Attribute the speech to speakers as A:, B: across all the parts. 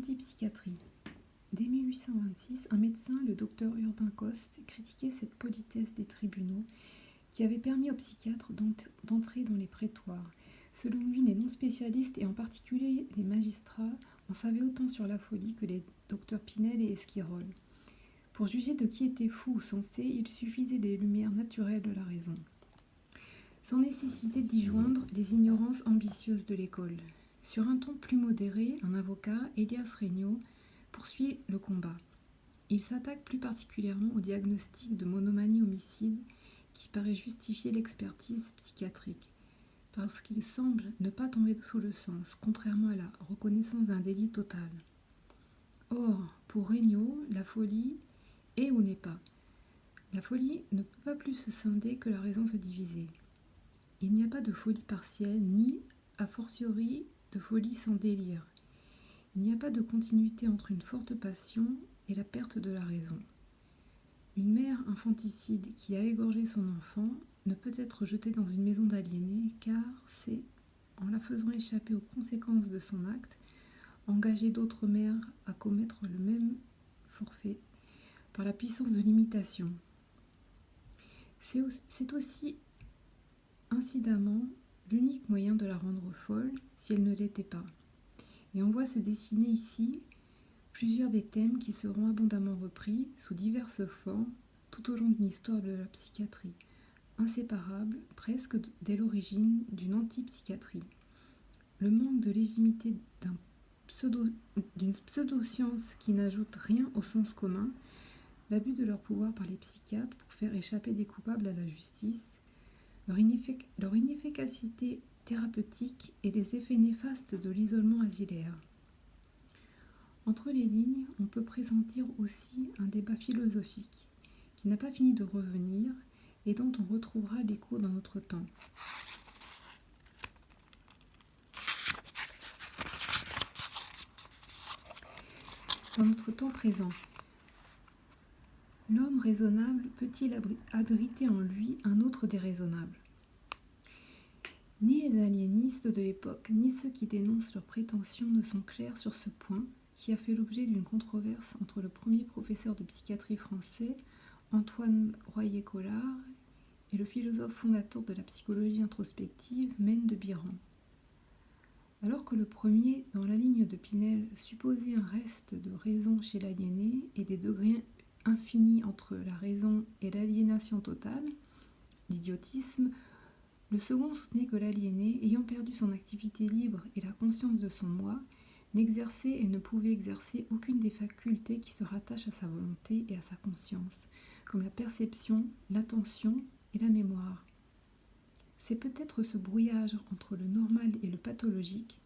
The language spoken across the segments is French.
A: L'antipsychiatrie. Dès 1826, un médecin, le docteur Urbain Coste, critiquait cette politesse des tribunaux qui avait permis aux psychiatres d'entrer dans les prétoires. Selon lui, les non-spécialistes, et en particulier les magistrats, en savaient autant sur la folie que les docteurs Pinel et Esquirol. Pour juger de qui était fou ou sensé, il suffisait des lumières naturelles de la raison, sans nécessité d'y joindre les ignorances ambitieuses de l'école. Sur un ton plus modéré, un avocat, Elias Regnault, poursuit le combat. Il s'attaque plus particulièrement au diagnostic de monomanie-homicide qui paraît justifier l'expertise psychiatrique, parce qu'il semble ne pas tomber sous le sens, contrairement à la reconnaissance d'un délit total. Or, pour Regnault, la folie est ou n'est pas. La folie ne peut pas plus se scinder que la raison se diviser. Il n'y a pas de folie partielle, ni, a fortiori, de folie sans délire. Il n'y a pas de continuité entre une forte passion et la perte de la raison. Une mère infanticide qui a égorgé son enfant ne peut être jetée dans une maison d'aliénés, car c'est, en la faisant échapper aux conséquences de son acte, engager d'autres mères à commettre le même forfait par la puissance de l'imitation. C'est aussi, incidemment, l'unique moyen de la rendre folle si elle ne l'était pas. Et on voit se dessiner ici plusieurs des thèmes qui seront abondamment repris sous diverses formes tout au long d'une histoire de la psychiatrie, inséparable presque dès l'origine d'une antipsychiatrie. Le manque de légitimité d'une pseudo-science qui n'ajoute rien au sens commun, l'abus de leur pouvoir par les psychiatres pour faire échapper des coupables à la justice, leur inefficacité thérapeutique et les effets néfastes de l'isolement asilaire. Entre les lignes, on peut pressentir aussi un débat philosophique qui n'a pas fini de revenir et dont on retrouvera l'écho dans notre temps. Dans notre temps présent, l'homme raisonnable peut-il abriter en lui un autre déraisonnable ? Ni les aliénistes de l'époque, ni ceux qui dénoncent leurs prétentions ne sont clairs sur ce point, qui a fait l'objet d'une controverse entre le premier professeur de psychiatrie français, Antoine Royer-Collard, et le philosophe fondateur de la psychologie introspective, Maine de Biran. Alors que le premier, dans la ligne de Pinel, supposait un reste de raison chez l'aliéné et des degrés infinis entre la raison et l'aliénation totale, l'idiotisme, le second soutenait que l'aliéné, ayant perdu son activité libre et la conscience de son moi, n'exerçait et ne pouvait exercer aucune des facultés qui se rattachent à sa volonté et à sa conscience, comme la perception, l'attention et la mémoire. C'est peut-être ce brouillage entre le normal et le pathologique,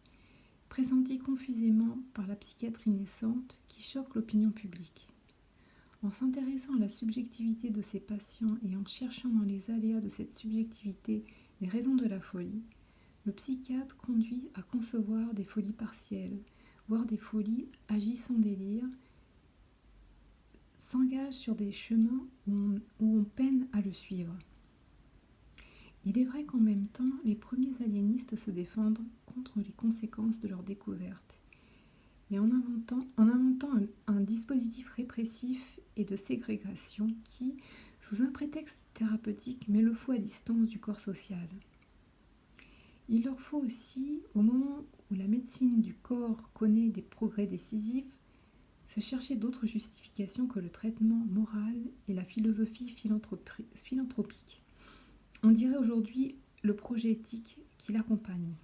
A: pressenti confusément par la psychiatrie naissante, qui choque l'opinion publique. En s'intéressant à la subjectivité de ces patients et en cherchant dans les aléas de cette subjectivité les raisons de la folie, le psychiatre conduit à concevoir des folies partielles, voire des folies agissant délire, s'engage sur des chemins où on peine à le suivre. Il est vrai qu'en même temps, les premiers aliénistes se défendent contre les conséquences de leur découverte. Et en inventant un dispositif répressif et de ségrégation qui, sous un prétexte thérapeutique, met le fou à distance du corps social. Il leur faut aussi, au moment où la médecine du corps connaît des progrès décisifs, se chercher d'autres justifications que le traitement moral et la philosophie philanthropique. On dirait aujourd'hui le projet éthique qui l'accompagne.